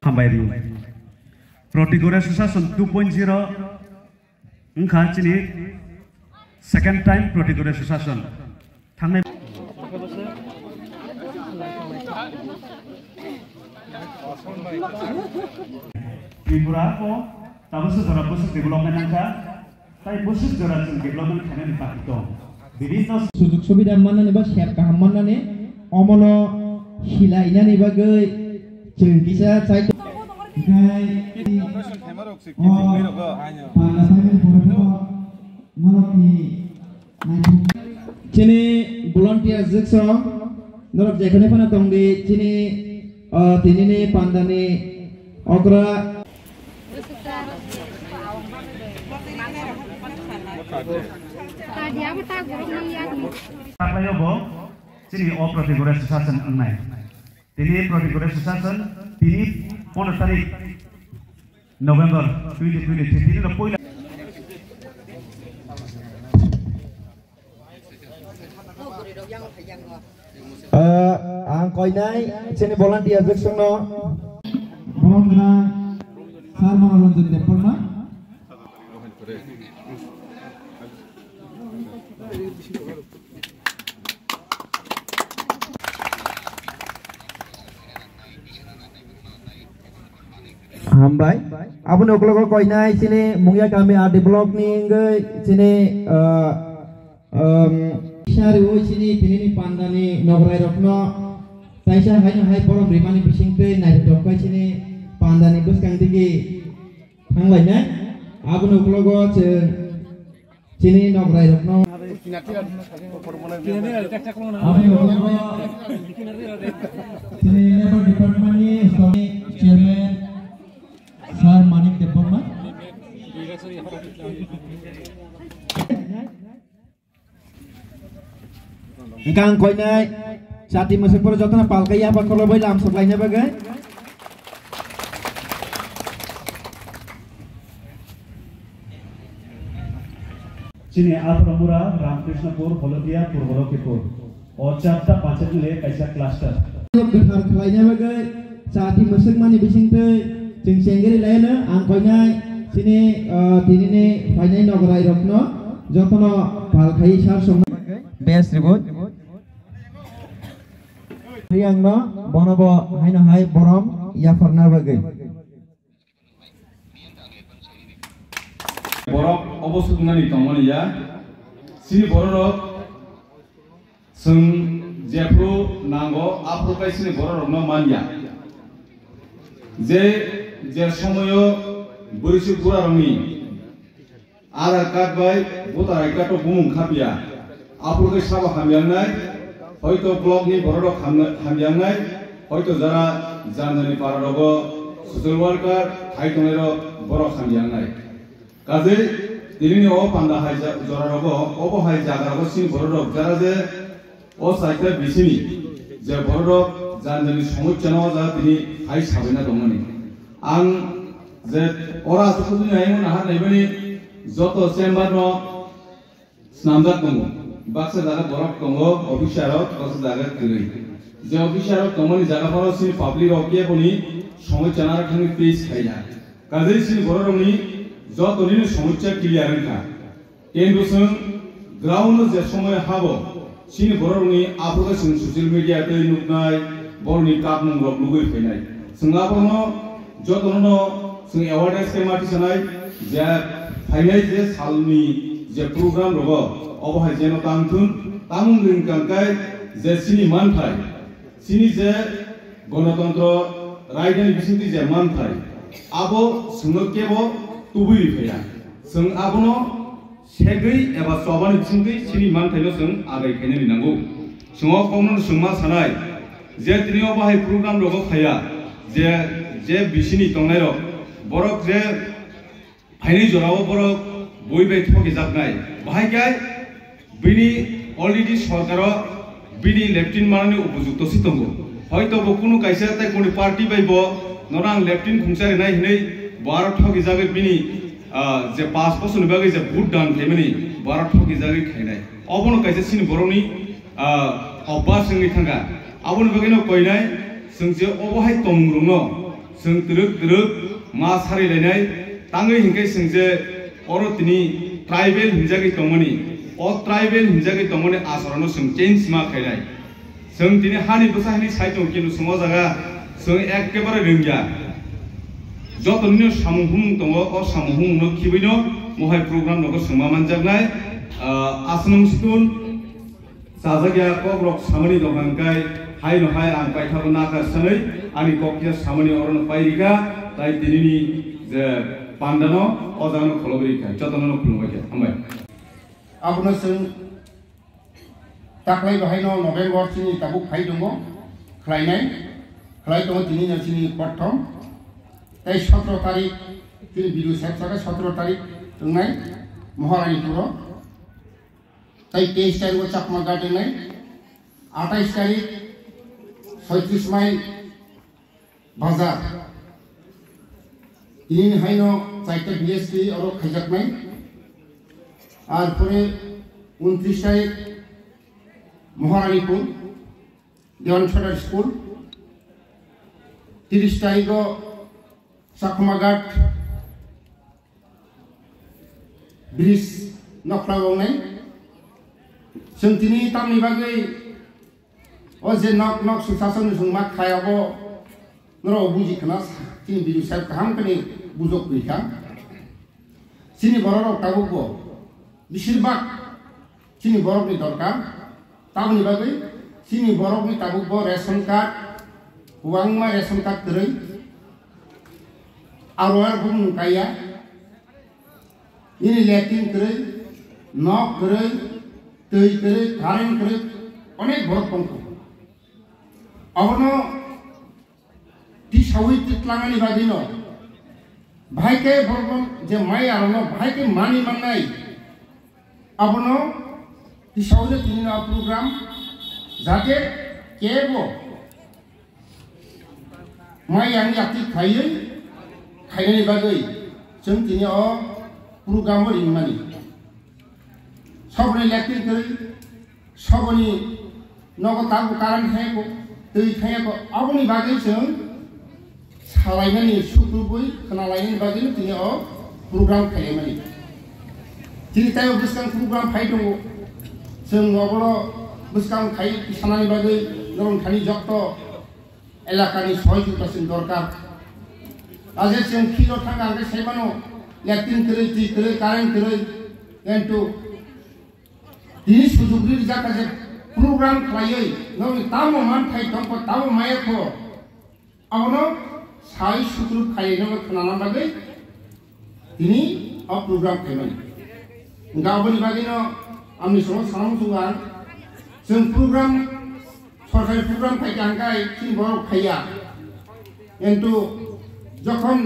Hambairi. Protigore Susason 2.0 Ngkha chini second time Protigore Susason. Thangnai Tripura ko tabusu jora busuk development angka tai busuk jora development khana ni pakito. Bibinno sujug subida manane ba sep kaham manane omono hilaina ni bagai jengkisa chai Cini volunteer jekso norok jekhane pana tongdi cini tinini pandani okra Paklayo bo cini Protigore Susason angnai. Tini Protigore Susason tini 15 tarik November 2023 tini no poila ang koinai cini volunteer jekso no bolongna sar manoranjan depolna Hambai, abun oklogo koinai sini mungia kami art bukhak sini shari wo sini tinini pandani nograi rokno taisa hai porom rimani bisingte nai tokai sini pandani bus kang tigi hanglai na abun oklogo sini nograi rokno sini labor department ni chairman Sir Manik Depoma. Engkang koinai sati masuk por jotna palkai apa kalau boy lam supply-nya bagai? Sini Apramura, Ramkrishnapur, Holodia, Purborokipur. Ocapta pancetile kaisa cluster. Besar kelainya bagai sati masuk mani bisingte jeng senggiri lainnya angkonya sini tinini finai nograi rokno jotono palkai sar song best ribut riangno bonobo haino hai borom ya farna bagai borok obosuknani tongmani ya sini borok sung jepro nango apro sini borokno manja যে সময় বরিশি পুরারংনি Aadhaar card বাই voter ID card বুমুং খাবিয়া আপুরকে সাবা খামিয়াংনাই হয়তো ব্লকনি বড় খামিয়াংনাই হয়তো যারা জানজানি পারারগ সোশ্যাল ওয়ার্কার হাইটনের বড় খামিয়াংনাই কাজে দিলিনি ও পান্ডা হাই জরারগ অব হাই জাগারগ সিন বড় যারা যে ও সাইতে বিসিনি যে বড় জানজানি সমস্যা নাও যা তিনি হাই সাবেনা দংনি आं जे अरा सुखुनि आइमोन हा नैबनि जत चेम्बार न स्नामदार दङ बाक्सा जागा बरफ दङ अफिसार बाक्सा जागा गै जे अफिसार दङनि जागाफोराव सिनि पाब्लिक अके बनि समस्या ना थांनि पेज खायना गाजै सिनि बररंनि जतनि समस्या क्लियार खा केन्द्रजों ग्राउन्ड जे समय हाबो सिनि बररंनि आफोरखौ जों ससियेल मिडिया दै नुनाय बरनि काप मुंग लुगै फैनाय जोंहाबो जतनो जों एवारनेस केमाटि सनाय जे फाइनाल जे सालनि जे प्रोग्राम रगो अबहाय जेनो तांथुन तामुं रिंकांकाय जे सिनि मानथाय सिनि जे गणतन्त्र रायजोनि बिसिंति जे मानथाय आबो जोंनो केबो तुबुइ फैया जों आबोनो सेगै एबा सबानि बिसिंति सिनि मानथायनो जों आगाय खायनो लिनांगौ जोंहा कमन जोंमा सानाय जे दिनै अबहाय प्रोग्राम रगो खाया जे बिसिनि तंनायरो बरक जे फाइनाल जराव बरक बयबे थगि जाबनाय बाहायगाय बिनि अलरेडी सरकार बिनि लेफ्टिन माननि उपयुक्त सितंगो हयतो बकुनु कायसा ताय कोनि पार्टी बायबो नरां लेफ्टिन खुंसारि नाय हिनै 12 थगि जागै बिनि जे 5 बोसोरनि बागै जे भोट दान थेमनि 12 थगि जागै खायनाय अबनो कायसा सिनि बरनि अब्बा जोंनि थांगा आबनो बागैनो कयनाय जों जे अबहाय तंग्रुनो जों तरक मा सारिलायनाय ताङै हिंखाय जों जे अर तिनि ट्राइबेल हिंजागै दंमोनि अ ट्राइबेल हिंजागै दंमोनि आसरानो जों चेन्ज मा खायनाय जों तिनि हानि बसाहानि साइड दं किन्तु समाव जागा जों एकेबारे रोंगिया जतनि सामुं हुमुं दङ अ सामुं हुमुंनो खिबैनो महाय प्रग्राम दङ सोमा मानजागनाय आसनम सिकुन साजागिया कब्रक सामनि दंहांखाय हाय नहाय आं बायथाबो नागारसानै आंनि ककिया सामनि अरन पाइरिका ताइ दिनैनि जे पान्दानो अजानो खलबरिका जतननो खुलुमबाय हामबाय आबनो जों दाख्लै बाहायनो नभेम्बर सिनि दाबु फाइ दङ खालाय दङ दिनै नसिनि प्रथम ताइ 17 तारिख दिनै बिरु साबसागा 17 तारिख दंनाय महारानीपुर ताइ 23 तारिख चाकमा गादोंनाय 28 तारिख 36 माइल बाजार दिनै हायनो चाइटा बिएसपि और खायजाकनाय और परे 29 तारिख महारानीपुर देवान सदर स्कूल 30 तारिख चाकमाघाट ब्रिज नखलागौनाय जों दिनै तामनि बागै अ जे नक नक सुसासन जों मा खायाबो नरो बुजिखना दिनै बिरु साहेब काहामकनि बुजक गैखा सिनि बररक ताबुको बिसिरबाग सिनि बरकनि दरकार तामनि बागै सिनि बरकनि ताबुको रेशन कार्ड वांमा रेशन कार्ड तरै आरोआर Bum नुकाया ini leting tरै nok tरै tei tरै karen tरै अनेक borok tongko abono tisawi titlangani bagino bhaike borgon je mai arono bhaike mani mangai abono tisawi tinina program jate kebo mai yang yakti खायनायनि बागै जों दिनै अ program रिंमानि सबनि लेक्टिं करै सबनि नगताग कारण थायको दै थायको अबनि बागै जों सालायनायनि सुखुबै खोनालायनायनि बागै दिनै अ program खायनायमानि दिनै ताय बुसकां program फाइ दङ जों अबलो बुसकां खाय सानानि बागै नरम खानि जक्त एलाकानि सहयोगितासिन दरकार आज जों खिलो थांगा आंगे साइबानो लेक्टिं करै टी करै कारेन्ट करै एन्टु दिनै सुजुगनि जाकाजे program खालायै नों तामो मान थाइ दंको तामो मायाखो आवनो साइ सुग्रुप खायनो खोनाना बागै दिनै अ program खायमानि गावनि बागैनो आंनि समाव सानाम सुगा जों program सरकारि program खायगांगाय थिन बर खाया एन्टु जखन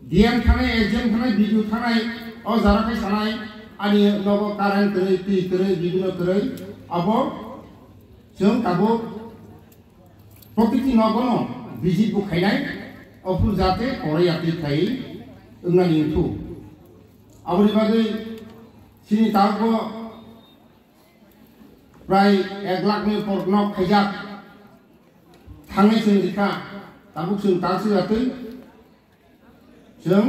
डिएम थानाय एजेम थानाय बिजु थानाय अ जाराखाय सानाय आनि नगो कारेन्ट करै टी करै बिबिनो करै अबो जों ताबो प्रकृति नगनो बिजि बुखायनाय अफुर जाते अरयाति थाय ओंनानि इन्थु आबनि बागै सिनि ताबो प्राय 1 लाखनि परनक खायजाक थांनाय जों रिखा ताबुक जों तासो जातै जों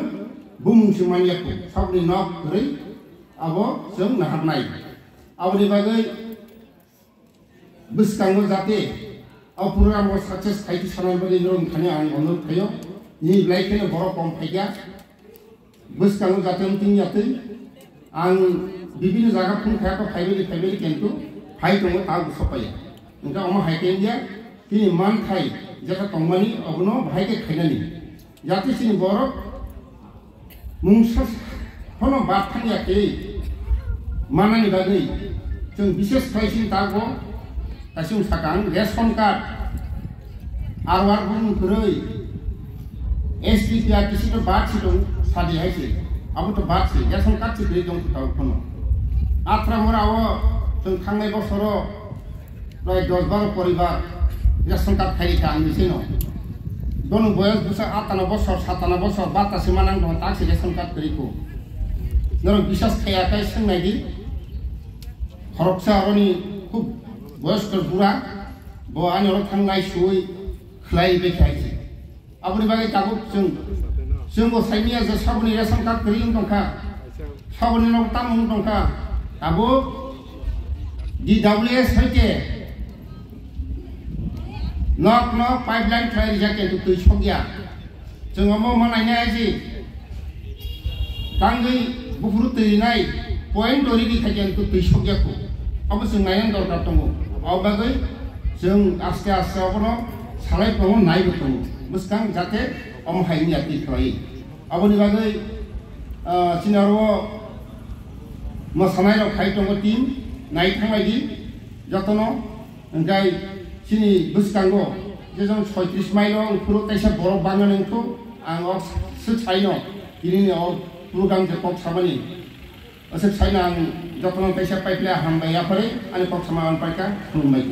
बुमुंसो मानियाखौ सबनि नक करै आबो जों नाहाबनाय आबनि बागै बुसकांगो जाते अ program को सक्सेस खायथि सानाय बागै नरम खानि आं अनुरोध खायो नि ब्लाइकेनो बर कम फाइया बुसकांगो जाते तिन यातै आं बिबिनो जागा फुं खायाखौ फाइबेलि केन्टु फाइ दङ ता सपाया ओंका अमा हाइकेन्डिया तिनि मान थाइ जेका तंमानि अबनो भाइके खायनानि जाते सिनि बर मुंसस होनो बात थांयाखै मानानि बागै जों विशेष प्राइसिन तागो तासिम साकां रेशन कार्ड आरवार बुं करै एसपीपी आरटीसी तो बात सिदों सादि हाइसे अब तो बात से रेशन कार्ड से दै दं ताव फनो आत्रा मराव जों थांनाय बसर प्राय 10-12 परिवार रेशन कार्ड खायखा आंनिसै न दोनो बयस बुसा 58 बছর 57 बছর बातासे मानां दं ताकसे रेशन कार्ड करिखौ नर विश्वास खायाखै सोंनायदि हरकसा अरनि खूब बयस्क बुरा ब आनि अर थांनाय सुइ खलाय बेखायसै aboni bagai tabu जोंबो साइनिया जे साबनि रेशन कार्ड गैयै दंखा साबनि नाव तामुं दंखा आबो DWS हइके नक पाइपलाइन खाइ जाके तु सगिया जों मो मानायनाय जि तांगै बुफुरु तैनाय पॉइंट ओरिदि खाइके तु सगियाखौ अब जों नायन दरकार दङ अब बागै जों आस्ते आस्ते अबनो सालाय दङ नायबो दङ मुस्कां जाते हाइनि आति खालायो aboni bagai sinaro mosanai rok khai tongo team nai thanglai di jotono engai sini buskango je jong 36 mail ro puro kaisa borok bangan engko ang ok se chaino ini o program je kok samani ase chaina ang jotono kaisa paipla hambaya pare ani kok samawan paika rumai